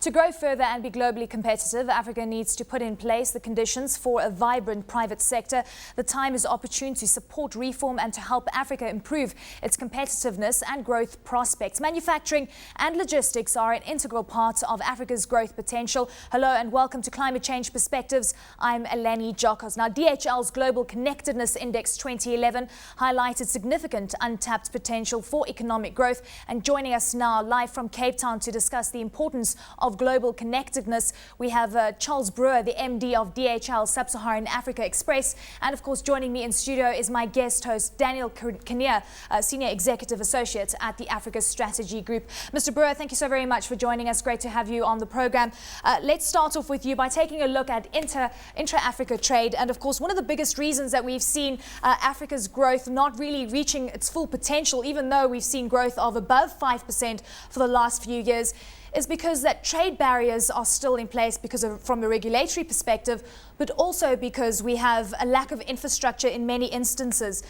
To grow further and be globally competitive, Africa needs to put in place the conditions for a vibrant private sector. The time is opportune to support reform and to help Africa improve its competitiveness and growth prospects. Manufacturing and logistics are an integral part of Africa's growth potential. Hello and welcome to Climate Change Perspectives. I'm Eleni Giokos. Now, DHL's Global Connectedness Index 2011 highlighted significant untapped potential for economic growth. And joining us now live from Cape Town to discuss the importance of global connectedness, we have Charles Brewer, the MD of DHL Sub-Saharan Africa Express. And of course, joining me in studio is my guest host, Daniel Kinnear, Senior Executive Associate at the Africa Strategy Group. Mr. Brewer, thank you so very much for joining us. Great to have you on the program. Let's start off with you by taking a look at intra-Africa trade. And of course, one of the biggest reasons that we've seen Africa's growth not really reaching its full potential, even though we've seen growth of above 5% for the last few years, is because that trade barriers are still in place from a regulatory perspective, but also because we have a lack of infrastructure in many instances.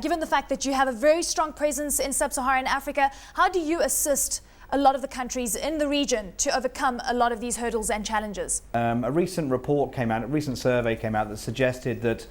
Given the fact that you have a very strong presence in sub-Saharan Africa, how do you assist a lot of the countries in the region to overcome a lot of these hurdles and challenges? A recent survey came out that suggested that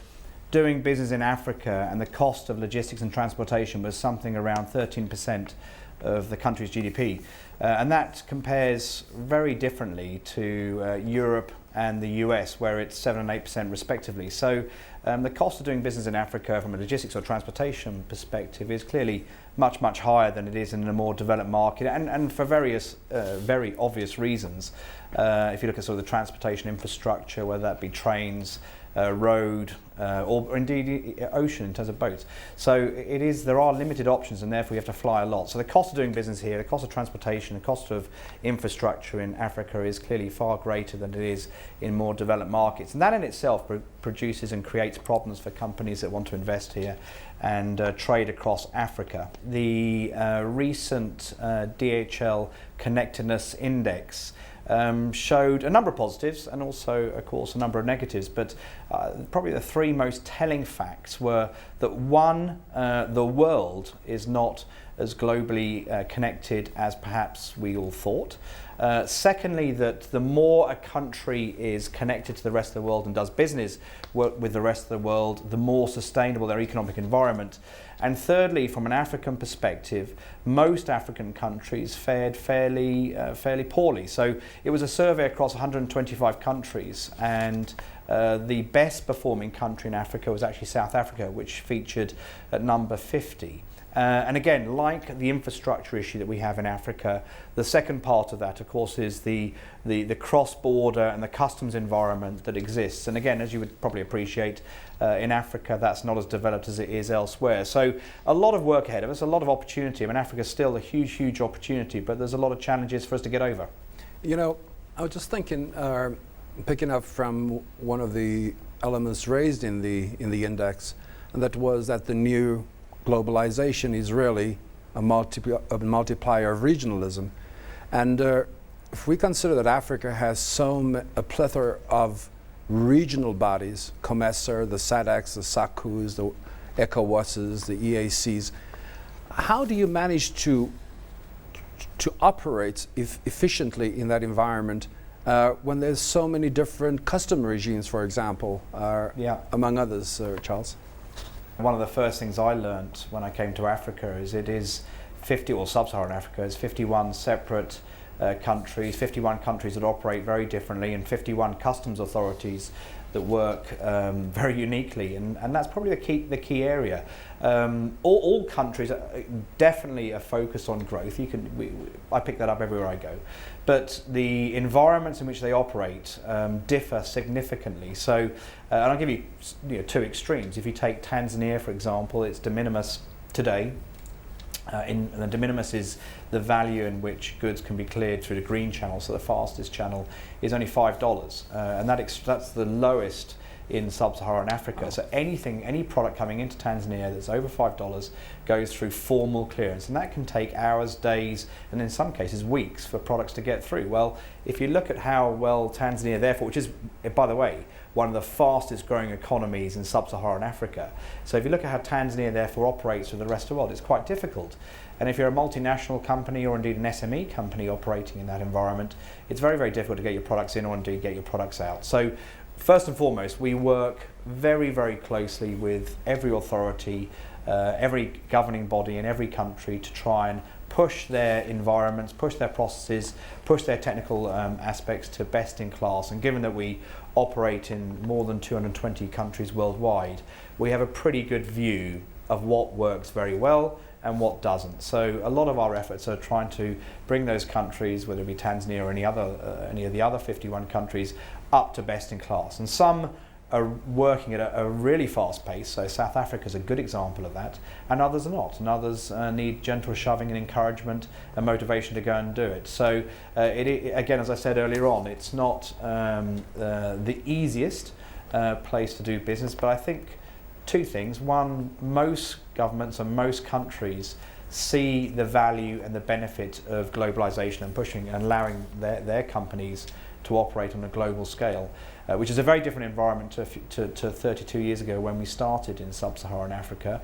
doing business in Africa and the cost of logistics and transportation was something around 13% of the country's GDP. And that compares very differently to Europe and the US, where it's 7 and 8% respectively. So the cost of doing business in Africa from a logistics or transportation perspective is clearly much, much higher than it is in a more developed market, and for various very obvious reasons. If you look at sort of the transportation infrastructure, whether that be trains, road, or indeed ocean in terms of boats. So there are limited options, and therefore you have to fly a lot. So the cost of doing business here, the cost of transportation, the cost of infrastructure in Africa is clearly far greater than it is in more developed markets. And that in itself produces and creates problems for companies that want to invest here and trade across Africa. The recent DHL Connectedness Index showed a number of positives and also, of course, a number of negatives, but probably the three most telling facts were that one, the world is not as globally connected as perhaps we all thought. Secondly, that the more a country is connected to the rest of the world and does business with the rest of the world, the more sustainable their economic environment. And thirdly, from an African perspective, most African countries fared fairly poorly. So it was a survey across 125 countries, and the best performing country in Africa was actually South Africa, which featured at number 50. And again, like the infrastructure issue that we have in Africa, the second part of that, of course, is the cross-border and the customs environment that exists. And again, as you would probably appreciate, in Africa, that's not as developed as it is elsewhere. So a lot of work ahead of us, a lot of opportunity. I mean, Africa's still a huge, huge opportunity, but there's a lot of challenges for us to get over. You know, I was just thinking, picking up from one of the elements raised in the index, and that was that the new globalization is really a multiplier of regionalism. And if we consider that Africa has a plethora of regional bodies, COMESA, the SADCs, the SACUs, the ECOWASs, the EACs, how do you manage to operate efficiently in that environment when there's so many different custom regimes, for example, among others, Charles? One of the first things I learned when I came to Africa is sub-Saharan Africa is 51 separate countries, 51 countries that operate very differently, and 51 customs authorities that work very uniquely, and that's probably the key area. All countries are definitely a focus on growth. I pick that up everywhere I go, but the environments in which they operate differ significantly. So, and I'll give you two extremes. If you take Tanzania, for example, it's de minimis today. The de minimis is the value in which goods can be cleared through the green channel, so the fastest channel is only $5, and that's the lowest in sub-Saharan Africa. So any product coming into Tanzania that's over $5 goes through formal clearance, and that can take hours, days, and in some cases weeks for products to get through. Well, if you look at how well Tanzania, therefore, which is, by the way, one of the fastest growing economies in sub-Saharan Africa. So if you look at how Tanzania therefore operates with the rest of the world, it's quite difficult. And if you're a multinational company or indeed an SME company operating in that environment, it's very, very difficult to get your products in or indeed get your products out. So first and foremost, we work very, very closely with every authority, every governing body in every country to try and push their environments, push their processes, push their technical aspects to best in class. And given that we operate in more than 220 countries worldwide, we have a pretty good view of what works very well and what doesn't. So a lot of our efforts are trying to bring those countries, whether it be Tanzania or any of the other 51 countries, up to best in class. And some are working at a really fast pace, so South Africa is a good example of that, and others are not, and others need gentle shoving and encouragement and motivation to go and do it. So again, as I said earlier on, it's not the easiest place to do business, but I think two things. One, most governments and most countries see the value and the benefit of globalization and pushing and allowing their companies to operate on a global scale, which is a very different environment to 32 years ago when we started in sub-Saharan Africa.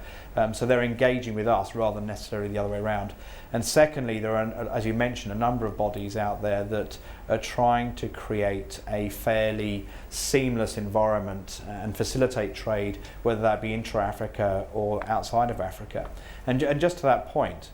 So they're engaging with us rather than necessarily the other way around. And secondly, there are, as you mentioned, a number of bodies out there that are trying to create a fairly seamless environment and facilitate trade, whether that be intra-Africa or outside of Africa. And just to that point,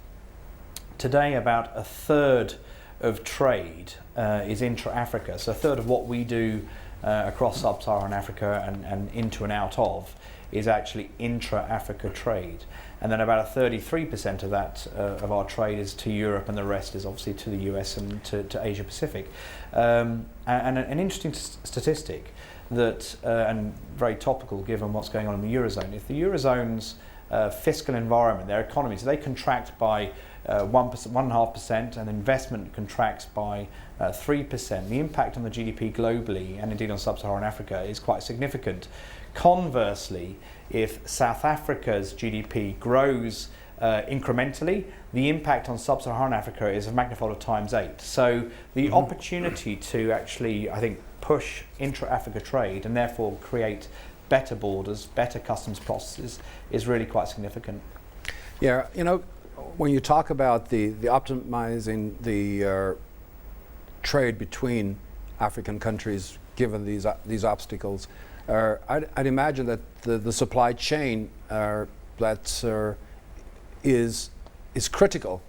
today about a third of trade is intra-Africa. So a third of what we do across sub-Saharan Africa and into and out of is actually intra-Africa trade. And then about a 33% of that of our trade is to Europe, and the rest is obviously to the US and to Asia Pacific. And an interesting statistic that, and very topical given what's going on in the Eurozone, if the Eurozone's fiscal environment, their economies, they contract by 1.5%, and investment contracts by 3%. The impact on the GDP globally and indeed on sub-Saharan Africa is quite significant. Conversely, if South Africa's GDP grows incrementally, the impact on sub-Saharan Africa is a magnified of ×8. So the opportunity to actually, I think, push intra-Africa trade and therefore create better borders, better customs processes is really quite significant. Yeah, you know, when you talk about the optimizing the trade between African countries, given these obstacles, I'd imagine that the supply chain that is critical,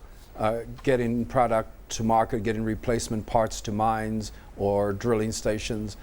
getting product to market, getting replacement parts to mines or drilling stations.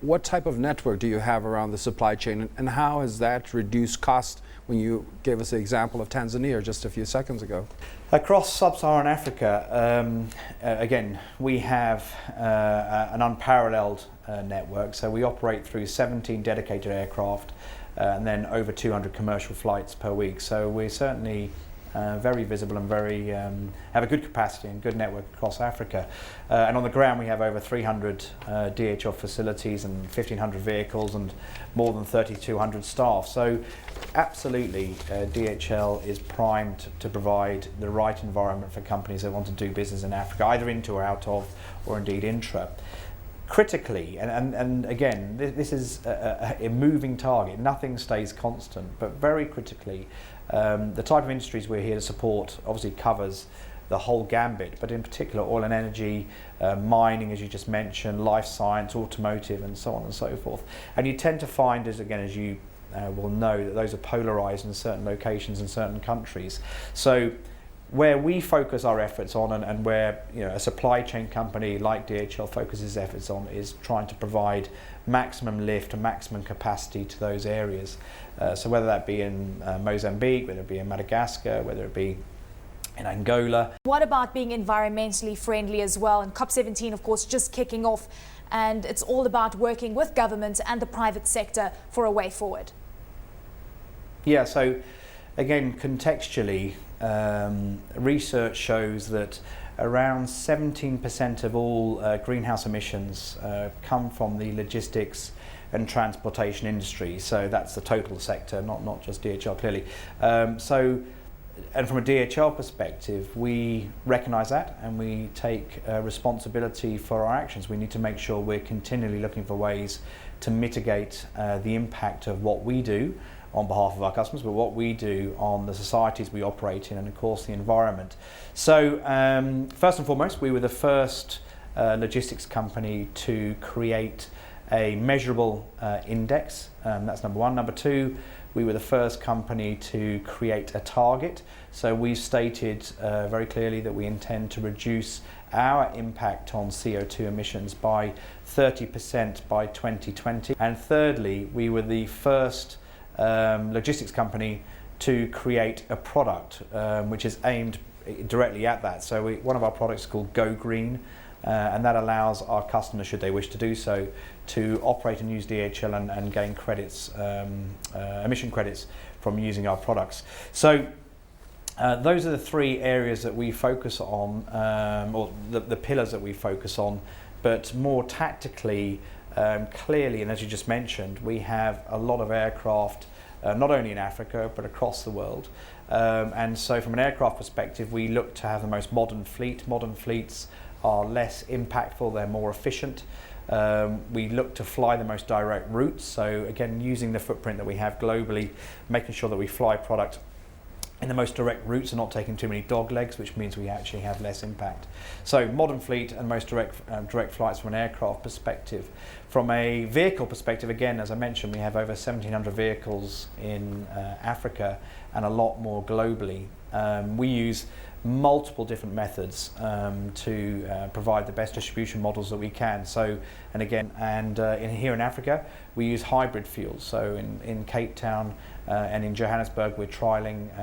What type of network do you have around the supply chain, and how has that reduced cost? When you gave us the example of Tanzania just a few seconds ago. Across sub-Saharan Africa, again, we have an unparalleled network. So we operate through 17 dedicated aircraft and then over 200 commercial flights per week. So we're certainly very visible and very have a good capacity and good network across Africa. And on the ground we have over 300 DHL facilities and 1,500 vehicles and more than 3,200 staff. So absolutely DHL is primed to provide the right environment for companies that want to do business in Africa, either into or out of, or indeed intra. Critically, and again, this is a moving target, nothing stays constant, but very critically, the type of industries we're here to support obviously covers the whole gambit, but in particular oil and energy, mining, as you just mentioned, life science, automotive, and so on and so forth. And you tend to find, as you will know, that those are polarized in certain locations in certain countries. So where we focus our efforts on, and where a supply chain company like DHL focuses efforts on, is trying to provide maximum lift and maximum capacity to those areas. So whether that be in Mozambique, whether it be in Madagascar, whether it be in Angola. What about being environmentally friendly as well? And COP17, of course, just kicking off, and it's all about working with government and the private sector for a way forward. Yeah, so again, contextually, research shows that around 17% of all greenhouse emissions come from the logistics and transportation industry. So that's the total sector, not just DHL, clearly. And from a DHL perspective, we recognise that and we take responsibility for our actions. We need to make sure we're continually looking for ways to mitigate the impact of what we do on behalf of our customers, but what we do on the societies we operate in and, of course, the environment. So first and foremost, we were the first logistics company to create a measurable index. That's number one. Number two, we were the first company to create a target. So we've stated very clearly that we intend to reduce our impact on CO2 emissions by 30% by 2020. And thirdly, we were the first logistics company to create a product which is aimed directly at that. So one of our products is called Go Green, and that allows our customers, should they wish to do so, to operate and use DHL and gain credits, emission credits from using our products. So those are the three areas that we focus on, or the pillars that we focus on, but more tactically, clearly, and as you just mentioned, we have a lot of aircraft, not only in Africa, but across the world. And so from an aircraft perspective, we look to have the most modern fleet. Modern fleets are less impactful, they're more efficient. We look to fly the most direct routes. So again, using the footprint that we have globally, making sure that we fly product in the most direct routes and not taking too many dog legs, which means we actually have less impact. So modern fleet and most direct flights from an aircraft perspective. From a vehicle perspective, again, as I mentioned, we have over 1,700 vehicles in Africa and a lot more globally. We use multiple different methods to provide the best distribution models that we can. So, and again, here in Africa, we use hybrid fuels. So in Cape Town and in Johannesburg, we're trialling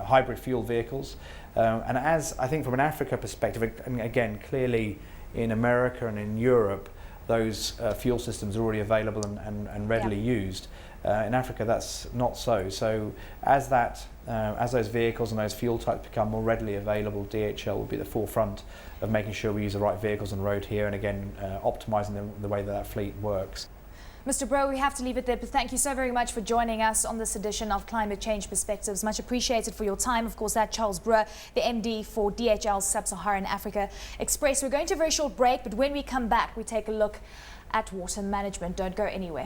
hybrid fuel vehicles. And as I think from an Africa perspective, and again, clearly in America and in Europe, those fuel systems are already available and readily used. In Africa, that's not so. So as those vehicles and those fuel types become more readily available, DHL will be at the forefront of making sure we use the right vehicles on the road here, and again, optimising the way that fleet works. Mr. Brewer, we have to leave it there, but thank you so very much for joining us on this edition of Climate Change Perspectives. Much appreciated for your time. Of course, that's Charles Brewer, the MD for DHL Sub-Saharan Africa Express. We're going to a very short break, but when we come back, we take a look at water management. Don't go anywhere.